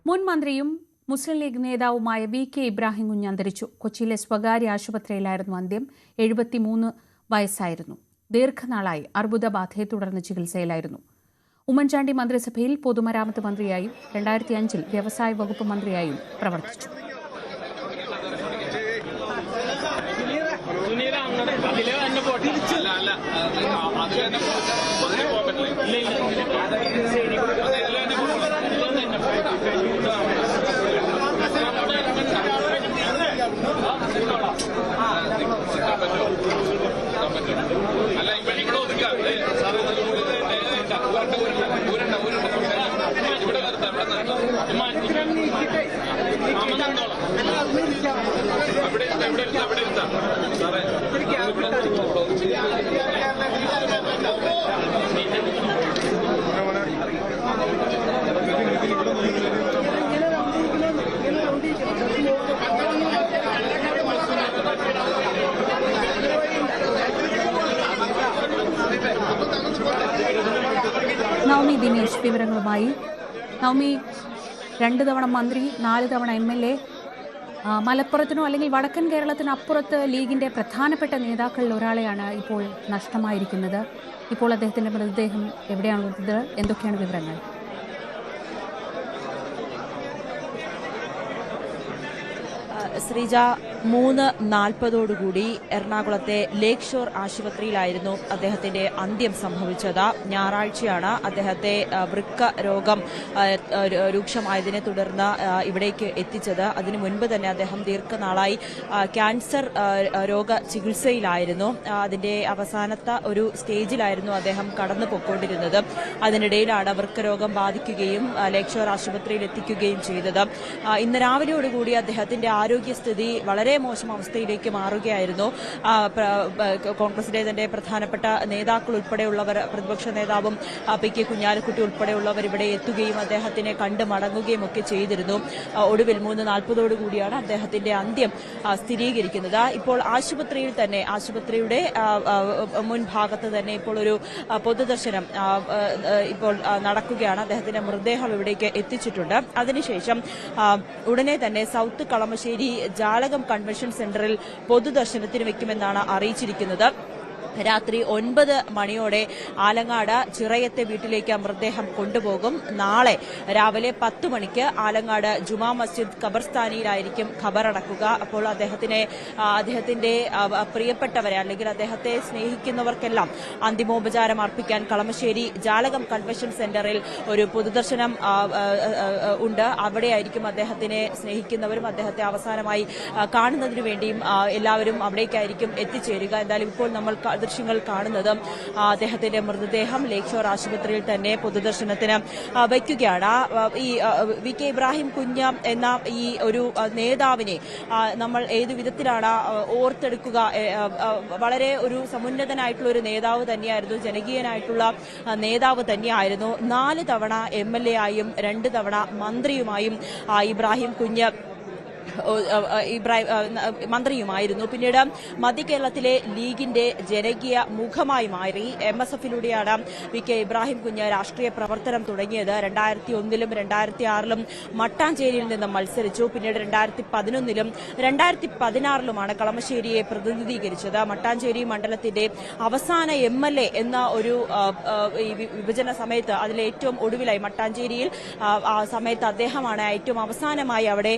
മുൻ മന്ത്രിയും മുസ്ലിം ലീഗ് നേതാവുമായ വി.കെ. ഇബ്രാഹിം കുഞ്ഞ് അന്തരിച്ചു. കൊച്ചിയിലെ സ്വകാര്യ ആശുപത്രിയിലായിരുന്നു അന്ത്യം. 73 വയസ്സായിരുന്നു. ദീർഘനാളായി അർബുദബാധയെ തുടർന്ന് ചികിത്സയിലായിരുന്നു. ഉമ്മൻചാണ്ടി മന്ത്രിസഭയിൽ പൊതുമരാമത്ത് മന്ത്രിയായും 2005 വ്യവസായ വകുപ്പ് മന്ത്രിയായും പ്രവർത്തിച്ചു. നവമി ദിനേശ് വിവരങ്ങളുമായി. നവമി, 2 തവണ മന്ത്രി, 4 തവണ MLA, മലപ്പുറത്തിനോ അല്ലെങ്കിൽ വടക്കൻ കേരളത്തിനപ്പുറത്ത് ലീഗിന്റെ പ്രധാനപ്പെട്ട നേതാക്കളിൽ ഒരാളെയാണ് ഇപ്പോൾ നഷ്ടമായിരിക്കുന്നത്. ഇപ്പോൾ അദ്ദേഹത്തിന്റെ മൃതദേഹം എവിടെയാണുള്ളത്? എന്തൊക്കെയാണ് വിവരങ്ങൾ? ശ്രീജ, 3:40 എറണാകുളത്തെ ലേക്ക് ഷോർ ആശുപത്രിയിലായിരുന്നു അദ്ദേഹത്തിന്റെ അന്ത്യം സംഭവിച്ചത്. ഞായറാഴ്ചയാണ് അദ്ദേഹത്തെ വൃക്ക രോഗം രൂക്ഷമായതിനെ തുടർന്ന് ഇവിടേക്ക് എത്തിച്ചത്. അതിനു മുൻപ് തന്നെ അദ്ദേഹം ദീർഘനാളായി ക്യാൻസർ രോഗ ചികിത്സയിലായിരുന്നു. അതിന്റെ അവസാനത്തെ ഒരു സ്റ്റേജിലായിരുന്നു അദ്ദേഹം കടന്നു പൊയ്ക്കൊണ്ടിരുന്നത്. അതിനിടയിലാണ് വൃക്കരോഗം ബാധിക്കുകയും ലേക്ക് ഷോർ ആശുപത്രിയിൽ എത്തിക്കുകയും ചെയ്തത്. ഇന്ന് രാവിലെയോടുകൂടി അദ്ദേഹത്തിന്റെ ആരോഗ്യസ്ഥിതി വളരെ മോശം അവസ്ഥയിലേക്ക് മാറുകയായിരുന്നു. കോൺഗ്രസിലെ തന്നെ പ്രധാനപ്പെട്ട നേതാക്കൾ ഉൾപ്പെടെയുള്ളവർ, പ്രതിപക്ഷ നേതാവും പി.കെ. കുഞ്ഞാലിക്കുട്ടി ഉൾപ്പെടെയുള്ളവർ ഇവിടെ എത്തുകയും അദ്ദേഹത്തിനെ കണ്ട് മടങ്ങുകയും ഒക്കെ ചെയ്തിരുന്നു. ഒടുവിൽ 3:40 അദ്ദേഹത്തിന്റെ അന്ത്യം സ്ഥിരീകരിക്കുന്നത്. ഇപ്പോൾ ആശുപത്രിയിൽ തന്നെ, ആശുപത്രിയുടെ മുൻഭാഗത്ത് തന്നെ ഇപ്പോൾ ഒരു പൊതുദർശനം ഇപ്പോൾ നടക്കുകയാണ്. അദ്ദേഹത്തിന്റെ മൃതദേഹം ഇവിടേക്ക് എത്തിച്ചിട്ടുണ്ട്. അതിനുശേഷം ഉടനെ തന്നെ സൗത്ത് കളമശ്ശേരി ജാലകം കൺവെൻഷൻ സെന്ററിൽ പൊതുദർശനത്തിന് വെക്കുമെന്നാണ് അറിയിച്ചിരിക്കുന്നത്. രാത്രി 9 മണിയോടെ ആലങ്ങാട് ചിറയത്തെ വീട്ടിലേക്ക് മൃതദേഹം കൊണ്ടുപോകും. നാളെ രാവിലെ 10 മണിക്ക് ആലങ്ങാട് ജുമാ മസ്ജിദ് ഖബർസ്ഥാനിയിലായിരിക്കും ഖബറടക്കുക. അപ്പോൾ അദ്ദേഹത്തിന്റെ പ്രിയപ്പെട്ടവരെ അല്ലെങ്കിൽ അദ്ദേഹത്തെ സ്നേഹിക്കുന്നവർക്കെല്ലാം അന്തിമോപചാരം അർപ്പിക്കാൻ കളമശ്ശേരി ജാലകം കൺവെൻഷൻ സെന്ററിൽ ഒരു പൊതുദർശനം ഉണ്ട്. അവിടെയായിരിക്കും അദ്ദേഹത്തിനെ സ്നേഹിക്കുന്നവരും അദ്ദേഹത്തെ അവസാനമായി കാണുന്നതിനു വേണ്ടിയും എല്ലാവരും അവിടേക്കായിരിക്കും എത്തിച്ചേരുക. എന്തായാലും ഇപ്പോൾ നമ്മൾ ദൃശ്യങ്ങൾ കാണുന്നത് അദ്ദേഹത്തിന്റെ മൃതദേഹം ലേക്ക് ഷോർ ആശുപത്രിയിൽ തന്നെ പൊതുദർശനത്തിന് വയ്ക്കുകയാണ്. ഈ വി.കെ. ഇബ്രാഹിം കുഞ്ഞ് എന്ന ഈ ഒരു നേതാവിനെ നമ്മൾ ഏതു വിധത്തിലാണ് ഓർത്തെടുക്കുക? വളരെ ഒരു സമുന്നതനായിട്ടുള്ള ഒരു നേതാവ് തന്നെയായിരുന്നു, ജനകീയനായിട്ടുള്ള നേതാവ് തന്നെയായിരുന്നു. 4 തവണ MLA ആയും 2 തവണ മന്ത്രിയുമായും ഇബ്രാഹിം കുഞ്ഞ് മന്ത്രിയുമായിരുന്നു. പിന്നീട് മധ്യകേരളത്തിലെ ലീഗിന്റെ ജനകീയ മുഖമായി മാറി. MSFിലൂടെയാണ് വി.കെ. ഇബ്രാഹിം കുഞ്ഞ് രാഷ്ട്രീയ പ്രവർത്തനം തുടങ്ങിയത്. 2001-ലും 2006-ലും മട്ടാഞ്ചേരിയിൽ നിന്ന് മത്സരിച്ചു. പിന്നീട് 2011-ലും 2016-ലുമാണ് കളമശ്ശേരിയെ പ്രതിനിധീകരിച്ചത്. മട്ടാഞ്ചേരി മണ്ഡലത്തിന്റെ അവസാന MLA എന്ന ഒരു വിഭജന സമയത്ത് അതിലെ ഏറ്റവും ഒടുവിലായി മട്ടാഞ്ചേരിയിൽ സമയത്ത് അദ്ദേഹമാണ് ഏറ്റവും അവസാനമായി അവിടെ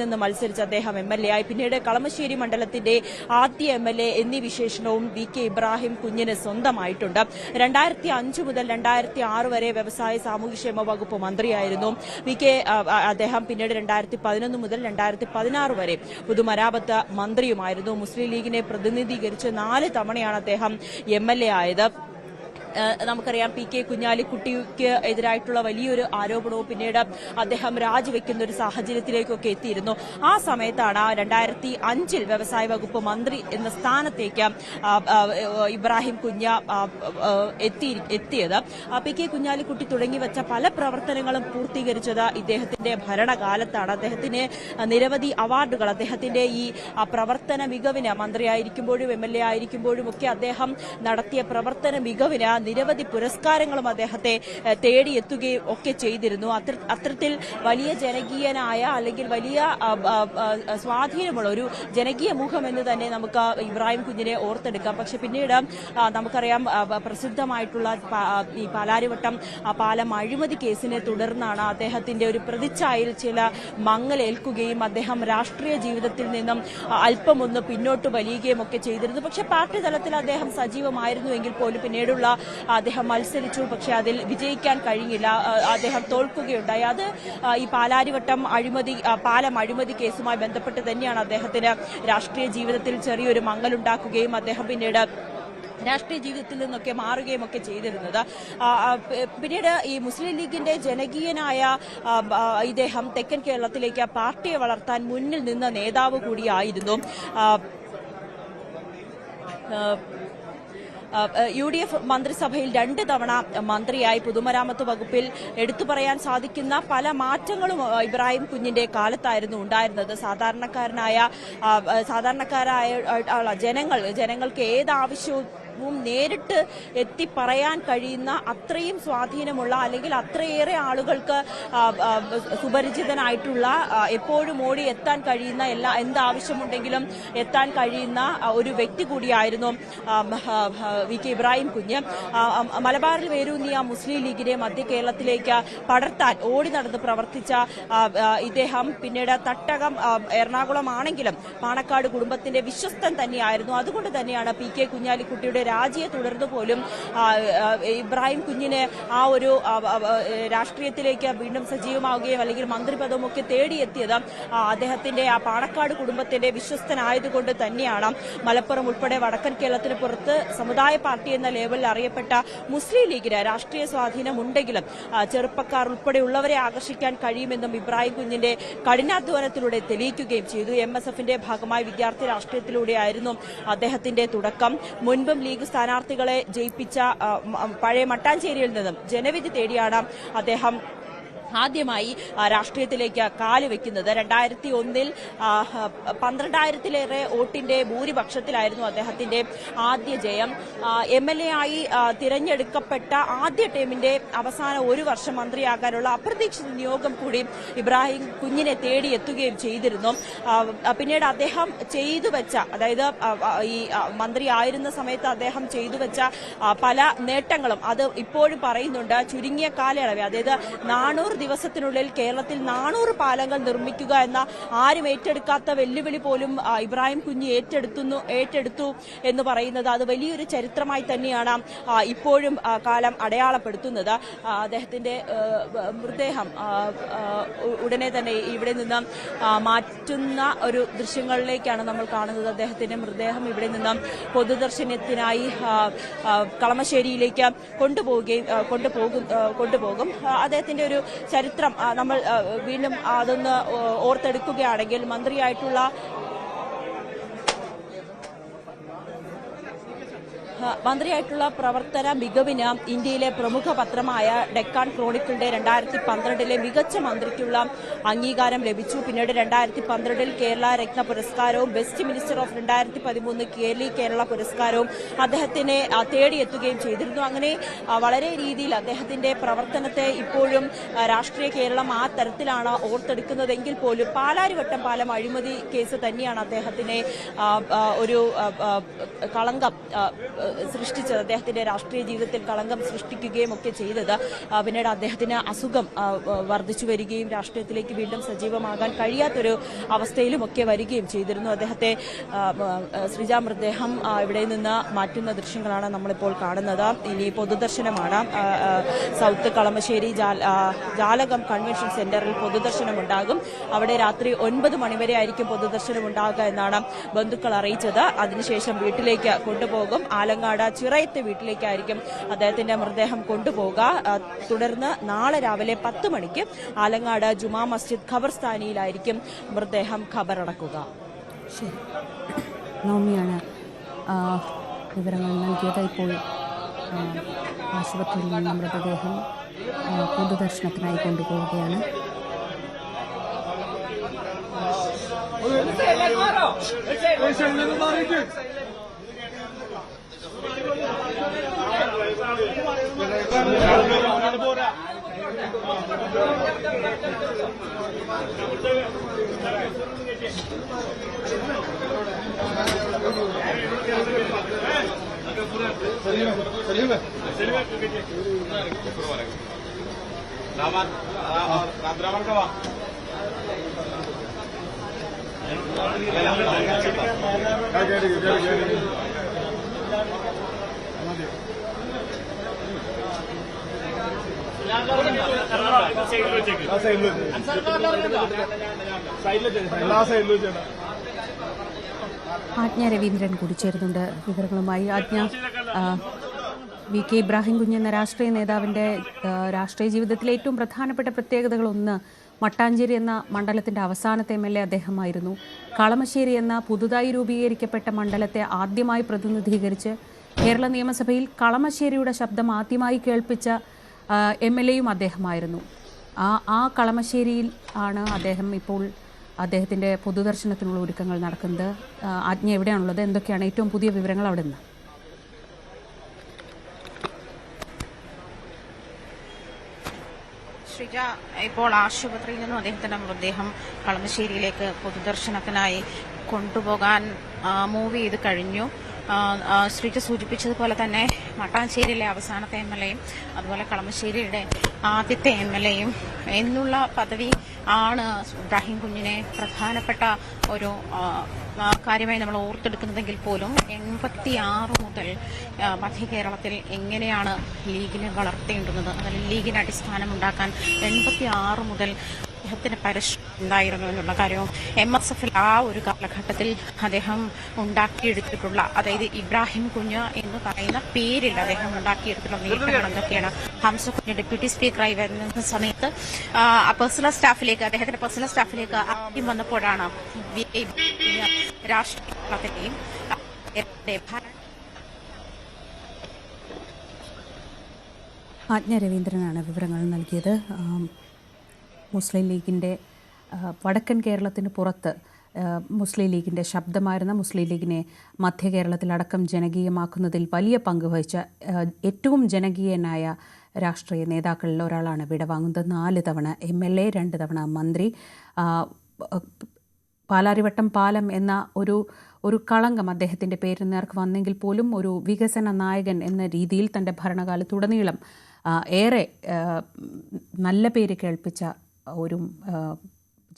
നിന്ന് മത്സരിച്ച അദ്ദേഹം MLA ആയി. പിന്നീട് കളമശ്ശേരി മണ്ഡലത്തിന്റെ ആദ്യ MLA എന്നീ വിശേഷണവും വി.കെ. ഇബ്രാഹിം കുഞ്ഞിന് സ്വന്തമായിട്ടുണ്ട്. 2005 മുതൽ 2006 വരെ വ്യവസായ സാമൂഹ്യക്ഷേമ വകുപ്പ് മന്ത്രിയായിരുന്നു അദ്ദേഹം. പിന്നീട് 2011 മുതൽ 2016 വരെ പൊതുമരാമത്ത് മന്ത്രിയുമായിരുന്നു. മുസ്ലിം ലീഗിനെ പ്രതിനിധീകരിച്ച് 4 തവണയാണ് അദ്ദേഹം MLA ആയത്. നമുക്കറിയാം പി.കെ. കുഞ്ഞാലിക്കുട്ടിക്ക് എതിരായിട്ടുള്ള വലിയൊരു ആരോപണവും പിന്നീട് അദ്ദേഹം രാജിവെക്കുന്ന ഒരു സാഹചര്യത്തിലേക്കൊക്കെ എത്തിയിരുന്നു. ആ സമയത്താണ് 2005 വ്യവസായ വകുപ്പ് മന്ത്രി എന്ന സ്ഥാനത്തേക്ക് ഇബ്രാഹിം കുഞ്ഞ എത്തിയത്. പി.കെ. കുഞ്ഞാലിക്കുട്ടി തുടങ്ങിവെച്ച പല പ്രവർത്തനങ്ങളും പൂർത്തീകരിച്ചത് ഇദ്ദേഹത്തിന്റെ ഭരണകാലത്താണ്. അദ്ദേഹത്തിന് നിരവധി അവാർഡുകൾ, അദ്ദേഹത്തിന്റെ ഈ പ്രവർത്തന മികവിന്, മന്ത്രിയായിരിക്കുമ്പോഴും MLA ആയിരിക്കുമ്പോഴും ഒക്കെ അദ്ദേഹം നടത്തിയ പ്രവർത്തന മികവിന് നിരവധി പുരസ്കാരങ്ങളും അദ്ദേഹത്തെ തേടിയെത്തുകയും ഒക്കെ ചെയ്തിരുന്നു. അത്തരത്തിൽ വലിയ ജനകീയനായ അല്ലെങ്കിൽ വലിയ സ്വാധീനമുള്ള ഒരു ജനകീയ മുഖം എന്ന് തന്നെ നമുക്ക് ഇബ്രാഹിം കുഞ്ഞിനെ ഓർത്തെടുക്കാം. പക്ഷെ പിന്നീട് നമുക്കറിയാം പ്രസിദ്ധമായിട്ടുള്ള ഈ പാലാരിവട്ടം പാലം അഴിമതി കേസിനെ തുടർന്നാണ് അദ്ദേഹത്തിന്റെ ഒരു പ്രതിച്ഛായയിൽ ചില മങ്ങലേൽക്കുകയും അദ്ദേഹം രാഷ്ട്രീയ ജീവിതത്തിൽ നിന്നും അല്പമൊന്ന് പിന്നോട്ട് വലിയുകയും ഒക്കെ ചെയ്തിരുന്നു. പക്ഷെ പാർട്ടി തലത്തിൽ അദ്ദേഹം സജീവമായിരുന്നുവെങ്കിൽ പോലും പിന്നീടുള്ള അദ്ദേഹം മത്സരിച്ചു. പക്ഷെ അതിൽ വിജയിക്കാൻ കഴിഞ്ഞില്ല, അദ്ദേഹം തോൽക്കുകയുണ്ടായി. അത് ഈ പാലാരിവട്ടം പാലം അഴിമതി കേസുമായി ബന്ധപ്പെട്ട് തന്നെയാണ് അദ്ദേഹത്തിന് രാഷ്ട്രീയ ജീവിതത്തിൽ ചെറിയൊരു മങ്ങലുണ്ടാക്കുകയും അദ്ദേഹം പിന്നീട് രാഷ്ട്രീയ ജീവിതത്തിൽ നിന്നൊക്കെ മാറുകയും ഒക്കെ ചെയ്തിരുന്നത്. പിന്നീട് ഈ മുസ്ലിം ലീഗിന്റെ ജനകീയനായ ഇദ്ദേഹം തെക്കൻ കേരളത്തിലേക്ക് പാർട്ടിയെ വളർത്താൻ മുന്നിൽ നിന്ന നേതാവ് കൂടിയായിരുന്നു. UDF മന്ത്രിസഭയിൽ 2 തവണ മന്ത്രിയായി പൊതുമരാമത്ത് വകുപ്പിൽ എടുത്തു പറയാൻ സാധിക്കുന്ന പല മാറ്റങ്ങളും ഇബ്രാഹിം കുഞ്ഞിന്റെ കാലത്തായിരുന്നു ഉണ്ടായിരുന്നത്. സാധാരണക്കാരായ ജനങ്ങൾക്ക് ഏതാവശ്യവും നേരിട്ട് എത്തി പറയാൻ കഴിയുന്ന അത്രയും സ്വാധീനമുള്ള അല്ലെങ്കിൽ അത്രയേറെ ആളുകൾക്ക് സുപരിചിതനായിട്ടുള്ള എപ്പോഴും ഓടി എത്താൻ കഴിയുന്ന എന്താവശ്യമുണ്ടെങ്കിലും എത്താൻ കഴിയുന്ന ഒരു വ്യക്തി കൂടിയായിരുന്നു VK ഇബ്രാഹിം കുഞ്ഞ്. മലബാറിൽ വേരൂന്നിയ മുസ്ലിം ലീഗിനെ മധ്യ കേരളത്തിലേക്ക് പടർത്താൻ ഓടി നടന്ന് പ്രവർത്തിച്ച ഇദ്ദേഹം പിന്നീട് തട്ടകം എറണാകുളം ആണെങ്കിലും പാണക്കാട് കുടുംബത്തിന്റെ വിശ്വസ്തൻ തന്നെയായിരുന്നു. അതുകൊണ്ട് തന്നെയാണ് PK കുഞ്ഞാലിക്കുട്ടിയുടെ രാജിയെ തുടർന്ന് പോലും ഇബ്രാഹിം കുഞ്ഞിന് ആ ഒരു രാഷ്ട്രീയത്തിലേക്ക് വീണ്ടും സജീവമാവുകയും അല്ലെങ്കിൽ മന്ത്രിപദവും ഒക്കെ തേടിയെത്തിയത് അദ്ദേഹത്തിന്റെ ആ പാണക്കാട് കുടുംബത്തിന്റെ വിശ്വസ്തനായതുകൊണ്ട് തന്നെയാണ്. മലപ്പുറം ഉൾപ്പെടെ വടക്കൻ കേരളത്തിന് പുറത്ത് സമുദായ പാർട്ടി എന്ന ലേബലിൽ അറിയപ്പെട്ട മുസ്ലിം ലീഗിന് രാഷ്ട്രീയ സ്വാധീനമുണ്ടെങ്കിലും ചെറുപ്പക്കാർ ഉൾപ്പെടെയുള്ളവരെ ആകർഷിക്കാൻ കഴിയുമെന്നും ഇബ്രാഹിം കുഞ്ഞിന്റെ കഠിനാധ്വാനത്തിലൂടെ തെളിയിക്കുകയും ചെയ്തു. MSFന്റെ ഭാഗമായി വിദ്യാർത്ഥി രാഷ്ട്രീയത്തിലൂടെയായിരുന്നു അദ്ദേഹത്തിന്റെ തുടക്കം. മുൻപും ലീഗ് സ്ഥാനാർത്ഥികളെ ജയിപ്പിച്ച പഴയ മട്ടാഞ്ചേരിയിൽ നിന്നും ജനവിധി തേടിയാണ് അദ്ദേഹം ആദ്യമായി രാഷ്ട്രീയത്തിലേക്ക് കാലുവെക്കുന്നത്. 2001 12,000-ലേറെ വോട്ടിന്റെ ഭൂരിപക്ഷത്തിലായിരുന്നു അദ്ദേഹത്തിന്റെ ആദ്യ ജയം. MLA ആയി തിരഞ്ഞെടുക്കപ്പെട്ട ആദ്യ ടീമിന്റെ അവസാന ഒരു വർഷം മന്ത്രിയാകാനുള്ള അപ്രതീക്ഷിത നിയോഗം കൂടി ഇബ്രാഹിം കുഞ്ഞിനെ തേടിയെത്തുകയും ചെയ്തിരുന്നു. പിന്നീട് അദ്ദേഹം ചെയ്തു വെച്ച, അതായത് ഈ മന്ത്രിയായിരുന്ന സമയത്ത് അദ്ദേഹം ചെയ്തു വെച്ച പല നേട്ടങ്ങളും അത് ഇപ്പോഴും പറയുന്നുണ്ട്. ചുരുങ്ങിയ കാലയളവിൽ, അതായത് 400 ദിവസത്തിനുള്ളിൽ കേരളത്തിൽ 400 പാലങ്ങൾ നിർമ്മിക്കുക എന്ന ആരും ഏറ്റെടുക്കാത്ത വെല്ലുവിളി പോലും ഇബ്രാഹിം കുഞ്ഞ് ഏറ്റെടുത്തു എന്ന് പറയുന്നത് അത് വലിയൊരു ചരിത്രമായി തന്നെയാണ് ഇപ്പോഴും കാലം അടയാളപ്പെടുത്തുന്നത്. അദ്ദേഹത്തിന്റെ മൃതദേഹം ഉടനെ തന്നെ ഇവിടെ നിന്ന് മാറ്റുന്ന ഒരു ദൃശ്യങ്ങളിലേക്കാണ് നമ്മൾ കാണുന്നത്. അദ്ദേഹത്തിന്റെ മൃതദേഹം ഇവിടെ നിന്ന് പൊതുദർശനത്തിനായി കളമശ്ശേരിയിലേക്ക് കൊണ്ടുപോകും. അദ്ദേഹത്തിന്റെ ഒരു ചരിത്രം നമ്മൾ വീണ്ടും അതൊന്ന് ഓർത്തെടുക്കുകയാണെങ്കിൽ മന്ത്രിയായിട്ടുള്ള പ്രവർത്തന മികവിന് ഇന്ത്യയിലെ പ്രമുഖ പത്രമായ ഡെക്കാൻ ക്രോണിക്കിളിന്റെ 2012 മികച്ച മന്ത്രിക്കുള്ള അംഗീകാരം ലഭിച്ചു. പിന്നീട് 2012 കേരള രത്ന പുരസ്കാരവും ബെസ്റ്റ് മിനിസ്റ്റർ ഓഫ് 2013 കേരള പുരസ്കാരവും അദ്ദേഹത്തിനെ തേടിയെത്തുകയും ചെയ്തിരുന്നു. അങ്ങനെ വളരെ രീതിയിൽ അദ്ദേഹത്തിന്റെ പ്രവർത്തനത്തെ ഇപ്പോഴും രാഷ്ട്രീയ കേരളം ആ തരത്തിലാണ് ഓർത്തെടുക്കുന്നതെങ്കിൽ പോലും പാലാരിവട്ടം പാലം അഴിമതി കേസ് തന്നെയാണ് അദ്ദേഹത്തിനെ ഒരു കളങ്കം സൃഷ്ടിച്ചത്, അദ്ദേഹത്തിന്റെ രാഷ്ട്രീയ ജീവിതത്തിൽ കളങ്കം സൃഷ്ടിക്കുകയും ഒക്കെ ചെയ്തത്. പിന്നീട് അദ്ദേഹത്തിന് അസുഖം വർദ്ധിച്ചു വരികയും രാഷ്ട്രീയത്തിലേക്ക് വീണ്ടും സജീവമാകാൻ കഴിയാത്തൊരു അവസ്ഥയിലും ഒക്കെ വരികയും ചെയ്തിരുന്നു. അദ്ദേഹത്തെ ശ്രീജ മൃതദേഹം ഇവിടെ നിന്ന് മാറ്റുന്ന ദൃശ്യങ്ങളാണ് നമ്മളിപ്പോൾ കാണുന്നത്. ഇനി പൊതുദർശനമാണ്. സൗത്ത് കളമശ്ശേരി ജാലകം കൺവെൻഷൻ സെന്ററിൽ പൊതുദർശനമുണ്ടാകും. അവിടെ രാത്രി 9 മണിവരെ ആയിരിക്കും പൊതുദർശനം ഉണ്ടാകുക എന്നാണ് ബന്ധുക്കൾ അറിയിച്ചത്. അതിനുശേഷം വീട്ടിലേക്ക് കൊണ്ടുപോകും. ആലങ്ങാട് ചിറയത്തെ വീട്ടിലേക്കായിരിക്കും അദ്ദേഹത്തിന്റെ മൃതദേഹം കൊണ്ടുപോകുക. തുടർന്ന് നാളെ രാവിലെ 10 മണിക്ക് ആലങ്ങാട് ജുമാ മസ്ജിദ് ഖബർസ്ഥാനിയിലായിരിക്കും മൃതദേഹം ഖബറടക്കുക. ശരി, നവമിയാണ് വിവരങ്ങൾ നൽകിയത്. ഇപ്പോൾ ആശുപത്രിയിൽ നിന്ന് മൃതദേഹം പൊതുദർശനത്തിനായി കൊണ്ടുപോവുകയാണ്. Gracias. ആജ്ഞ രവീന്ദ്രൻ കൂടി ചേരുന്നുണ്ട് വിവരങ്ങളുമായി. ആജ്ഞ, വി കെ ഇബ്രാഹിം കുഞ്ഞ് എന്ന രാഷ്ട്രീയ നേതാവിൻ്റെ രാഷ്ട്രീയ ജീവിതത്തിലെ ഏറ്റവും പ്രധാനപ്പെട്ട പ്രത്യേകതകളൊന്ന് മട്ടാഞ്ചേരി എന്ന മണ്ഡലത്തിൻ്റെ അവസാനത്തെ MLA അദ്ദേഹമായിരുന്നു. കളമശ്ശേരി എന്ന പുതുതായി രൂപീകരിക്കപ്പെട്ട മണ്ഡലത്തെ ആദ്യമായി പ്രതിനിധീകരിച്ച് കേരള നിയമസഭയിൽ കളമശ്ശേരിയുടെ ശബ്ദം ആദ്യമായി കേൾപ്പിച്ച MLAയും അദ്ദേഹമായിരുന്നു. ആ കളമശ്ശേരിയിൽ ആണ് അദ്ദേഹം ഇപ്പോൾ അദ്ദേഹത്തിൻ്റെ പൊതുദർശനത്തിനുള്ള ഒരുക്കങ്ങൾ നടക്കുന്നത്. ആജ്ഞ എവിടെയാണുള്ളത്? എന്തൊക്കെയാണ് ഏറ്റവും പുതിയ വിവരങ്ങൾ അവിടെ നിന്ന്? ശ്രീജ, ഇപ്പോൾ ആശുപത്രിയിൽ നിന്നും അദ്ദേഹത്തിന്റെ മൃതദേഹം കളമശ്ശേരിയിലേക്ക് പൊതുദർശനത്തിനായി കൊണ്ടുപോകാൻ മൂവ് ചെയ്ത് കഴിഞ്ഞു. ശ്രീജ സൂചിപ്പിച്ചതുപോലെ തന്നെ മട്ടാഞ്ചേരിയിലെ അവസാനത്തെ MLAയും അതുപോലെ കളമശ്ശേരിയുടെ ആദ്യത്തെ MLAയും എന്നുള്ള പദവി ആണ് ഇബ്രാഹിം കുഞ്ഞിനെ പ്രധാനപ്പെട്ട ഒരു കാര്യമായി നമ്മൾ ഓർത്തെടുക്കുന്നതെങ്കിൽ പോലും 86 മുതൽ മധ്യ കേരളത്തിൽ എങ്ങനെയാണ് ലീഗിനെ വളർത്തേണ്ടുന്നത്, അതിൽ ലീഗിന് അടിസ്ഥാനമുണ്ടാക്കാൻ 86 മുതൽ അദ്ദേഹത്തിന് പരിശ്രമം ഉണ്ടായിരുന്നു എന്നുള്ള കാര്യവും MSFൽ ആ ഒരു കാലഘട്ടത്തിൽ അദ്ദേഹം ഉണ്ടാക്കിയെടുത്തിട്ടുള്ള, അതായത് ഇബ്രാഹിം കുഞ്ഞ് എന്ന് പറയുന്ന പേരിൽ അദ്ദേഹം ഉണ്ടാക്കിയെടുത്തിട്ടുള്ള നേട്ടങ്ങൾ എന്തൊക്കെയാണ്? ഹംസകുഞ്ഞ് ഡെപ്യൂട്ടി സ്പീക്കറായി വരുന്ന സമയത്ത് അദ്ദേഹത്തിന്റെ പേഴ്സണൽ സ്റ്റാഫിലേക്ക് ആദ്യം വന്നപ്പോഴാണ് രാഷ്ട്രീയത്തിന്റെയും ആജ്ഞ രവീന്ദ്രനാണ് വിവരങ്ങൾ നൽകിയത്. മുസ്ലിം ലീഗിൻ്റെ വടക്കൻ കേരളത്തിന് പുറത്ത് മുസ്ലിം ലീഗിൻ്റെ ശബ്ദമായിരുന്ന മുസ്ലിം ലീഗിനെ മധ്യ കേരളത്തിലടക്കം ജനകീയമാക്കുന്നതിൽ വലിയ പങ്ക് വഹിച്ച ഏറ്റവും ജനകീയനായ രാഷ്ട്രീയ നേതാക്കളിൽ ഒരാളാണ് വിടവാങ്ങുന്നത്. 4 തവണ MLA, 2 തവണ മന്ത്രി. പാലാരിവട്ടം പാലം എന്ന ഒരു കളങ്കം അദ്ദേഹത്തിൻ്റെ പേരിന് നേർക്ക് വന്നെങ്കിൽ പോലും ഒരു വികസന നായകൻ എന്ന രീതിയിൽ തൻ്റെ ഭരണകാലത്തുടനീളം ഏറെ നല്ല പേര് കേൾപ്പിച്ച ഒരു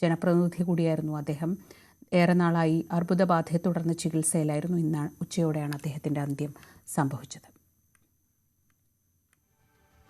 ജനപ്രതിനിധി കൂടിയായിരുന്നു അദ്ദേഹം. ഏറെ നാളായി അർബുദബാധയെ തുടർന്ന് ചികിത്സയിലായിരുന്നു. ഇന്ന് ഉച്ചയോടെയാണ് അദ്ദേഹത്തിൻ്റെ അന്ത്യം സംഭവിച്ചത്.